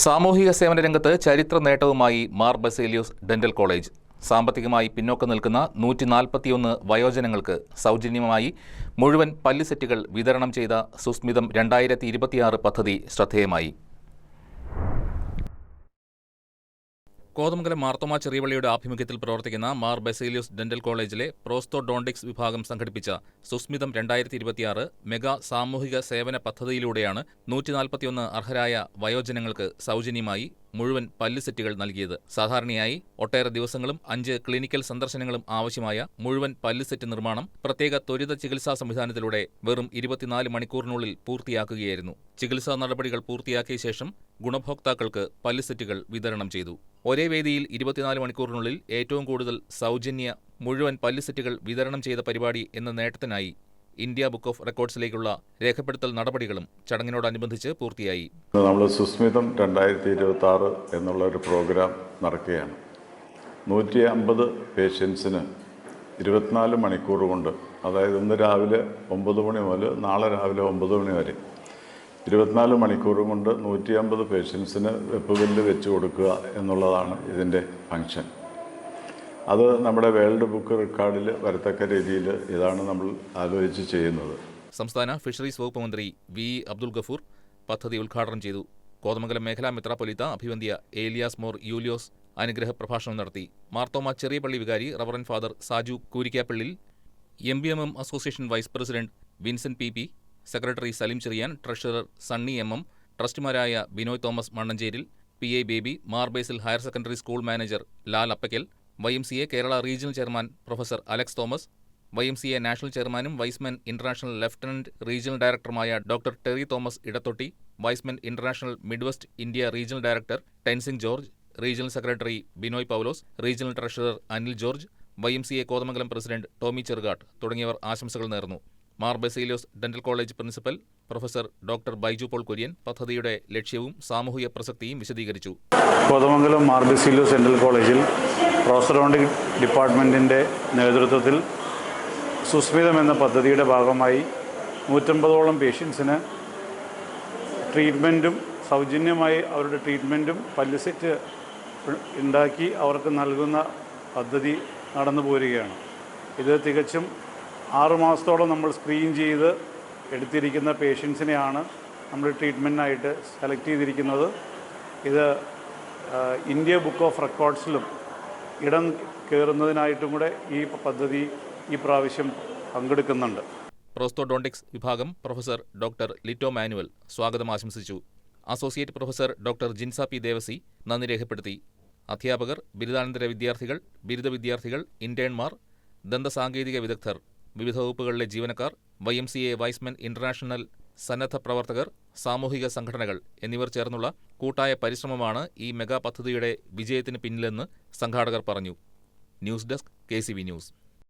സാമൂഹിക സേവന രംഗത്ത് ചരിത്ര നേട്ടവുമായി മാർ ബസേലിയോസ് ഡെന്റൽ കോളേജ്. സാമ്പത്തികമായി പിന്നോക്കം നിൽക്കുന്ന 141 വയോജനങ്ങൾക്ക് സൗജന്യമായി മുഴുവൻ പല്ല് സെറ്റുകൾ വിതരണം ചെയ്ത സുസ്മിതം 2026 പദ്ധതി ശ്രദ്ധേയമായി. കോതമംഗലം മാർത്തോമാ ചെറിയപള്ളിയുടെ ആഭിമുഖ്യത്തിൽ പ്രവർത്തിക്കുന്ന മാർ ബസേലിയോസ് ഡെന്റൽ കോളേജിലെ പ്രോസ്തോഡോണ്ടിക്സ് വിഭാഗം സംഘടിപ്പിച്ച സുസ്മിതം 2026 മെഗാ സാമൂഹിക സേവന പദ്ധതിയിലൂടെയാണ് 141 അർഹരായ വയോജനങ്ങൾക്ക് സൗജന്യമായി മുഴുവൻ പല്ല് സെറ്റുകൾ നൽകിയത്. സാധാരണയായി ഒട്ടേറെ ദിവസങ്ങളും 5 ക്ലിനിക്കൽ സന്ദർശനങ്ങളും ആവശ്യമായ മുഴുവൻ പല്ല് സെറ്റ് നിർമ്മാണം പ്രത്യേക ത്വരിത ചികിത്സാ സംവിധാനത്തിലൂടെ വെറും 24 മണിക്കൂറിനുള്ളിൽ പൂർത്തിയാക്കുകയായിരുന്നു. ചികിത്സാ നടപടികൾ പൂർത്തിയാക്കിയ ശേഷം ഗുണഭോക്താക്കൾക്ക് പല്ല് സെറ്റുകൾ വിതരണം ചെയ്തു. ഒരേ വേദിയിൽ 24 മണിക്കൂറിനുള്ളിൽ ഏറ്റവും കൂടുതൽ സൗജന്യ മുഴുവൻ പല്ല് സെറ്റുകൾ വിതരണം ചെയ്ത പരിപാടി എന്ന നേട്ടത്തിനായി ഇന്ത്യ ബുക്ക് ഓഫ് റെക്കോർഡ്സിലേക്കുള്ള രേഖപ്പെടുത്തൽ നടപടികളും ചടങ്ങിനോടനുബന്ധിച്ച് പൂർത്തിയായി. നമ്മൾ സുസ്മിതം 2026 എന്നുള്ള ഒരു പ്രോഗ്രാം നടക്കുകയാണ്. 150 പേഷ്യൻസിന് 24 മണിക്കൂർ കൊണ്ട്, അതായത് ഇന്ന് രാവിലെ 9 മണി മുതൽ നാളെ രാവിലെ 9 മണി വരെ 24 മണിക്കൂർ കൊണ്ട് 150 പേഷ്യൻസിന് വെപ്പ് ബില്ല് വെച്ച് കൊടുക്കുക എന്നുള്ളതാണ് ഇതിൻ്റെ ഫങ്ഷൻ. അത് നമ്മുടെ വേൾഡ് ബുക്ക് റെക്കോർഡിൽ വരത്തക്ക രീതിയിൽ ഇതാണ് നമ്മൾ ആലോചിച്ച് ചെയ്യുന്നത്. സംസ്ഥാന ഫിഷറീസ് വകുപ്പ് മന്ത്രി വി അബ്ദുൽ ഗഫൂർ പദ്ധതി ഉദ്ഘാടനം ചെയ്തു. കോതമംഗലം മേഖലാ മെത്രാപ്പൊലീത്ത അഭിവന്ദ്യ ഏലിയാസ് മോർ യൂലിയോസ് അനുഗ്രഹ പ്രഭാഷണം നടത്തി. മാർത്തോമാ ചെറിയപള്ളി വികാരി reverend father Saju Koorikkappallil, MBMM association vice president Vincent PP, secretary Salim Cheriyan, treasurer Sunny MM, ട്രസ്റ്റിമാരായ Binoy Thomas Mannancheril, PI Baby, Mar Basil higher secondary school manager Lal Appakkal, YMCA Kerala regional chairman professor Alex Thomas, YMCA national ചെയർമാനും വൈസ്മെൻ ഇന്റർനാഷണൽ ലഫ്റ്റനന്റ് റീജിയണൽ ഡയറക്ടറുമായ doctor Terry Thomas Edathotty, Y's Men international midwest India regional director Tenzing George, regional secretary Binoy Paulose, regional treasurer Anil George, YMCA Kothamangalam president Tomy Cherukattu തുടങ്ങിയവർ ആശംസകൾ നേർന്നു. Mar Baselios dental college principal professor doctor Baiju Paul Kurian പദ്ധതിയുടെ ലക്ഷ്യവും സാമൂഹിക പ്രസക്തിയും വിശദീകരിച്ചു. കോതമംഗലം മാർ ബസേലിയോസ് ഡെന്റൽ കോളേജിൽ പ്രോസ്റ്റോഡോണ്ടിക് ഡിപ്പാർട്ട്മെൻറ്റിൻ്റെ നേതൃത്വത്തിൽ സുസ്മിതം എന്ന പദ്ധതിയുടെ ഭാഗമായി 150ഓളം പേഷ്യൻസിന് ട്രീറ്റ്മെൻറ്റും സൗജന്യമായി അവരുടെ ട്രീറ്റ്മെൻറ്റും പല്ല് സെറ്റ് ഉണ്ടാക്കി അവർക്ക് നൽകുന്ന പദ്ധതി നടന്നു പോരുകയാണ്. ഇത് തികച്ചും 6 മാസത്തോളം നമ്മൾ സ്ക്രീൻ ചെയ്ത് എടുത്തിരിക്കുന്ന പേഷ്യൻസിനെയാണ് നമ്മൾ ട്രീറ്റ്മെൻറ്റിനായിട്ട് സെലക്ട് ചെയ്തിരിക്കുന്നത്. ഇത് ഇന്ത്യ ബുക്ക് ഓഫ് റെക്കോർഡ്സിലും ഇടം കയറുന്നതിനായിട്ടും കൂടെ ഈ പദ്ധതി ഈ പ്രാവശ്യം പങ്കെടുക്കുന്നുണ്ട്. പ്രോസ്തോഡോണ്ടിക്സ് വിഭാഗം പ്രൊഫസർ ഡോക്ടർ ലിറ്റോ മാനുവൽ സ്വാഗതം ആശംസിച്ചു. Associate professor doctor ജിൻസ P. Devasi നന്ദി രേഖപ്പെടുത്തി. അധ്യാപകർ, ബിരുദാനന്തര വിദ്യാർത്ഥികൾ, ബിരുദ വിദ്യാർത്ഥികൾ, ഇന്റേൺമാർ, ദന്തസാങ്കേതിക വിദഗ്ധർ, വിവിധ വകുപ്പുകളിലെ ജീവനക്കാർ, YMCA വൈസ്മെൻ ഇന്റർനാഷണൽ സന്നദ്ധ പ്രവർത്തകർ, സാമൂഹിക സംഘടനകൾ എന്നിവർ ചേർന്നുള്ള കൂട്ടായ പരിശ്രമമാണ് ഈ മെഗാ പദ്ധതിയുടെ വിജയത്തിന് പിന്നിലെന്ന് സംഘാടകർ പറഞ്ഞു. News desk KCV news.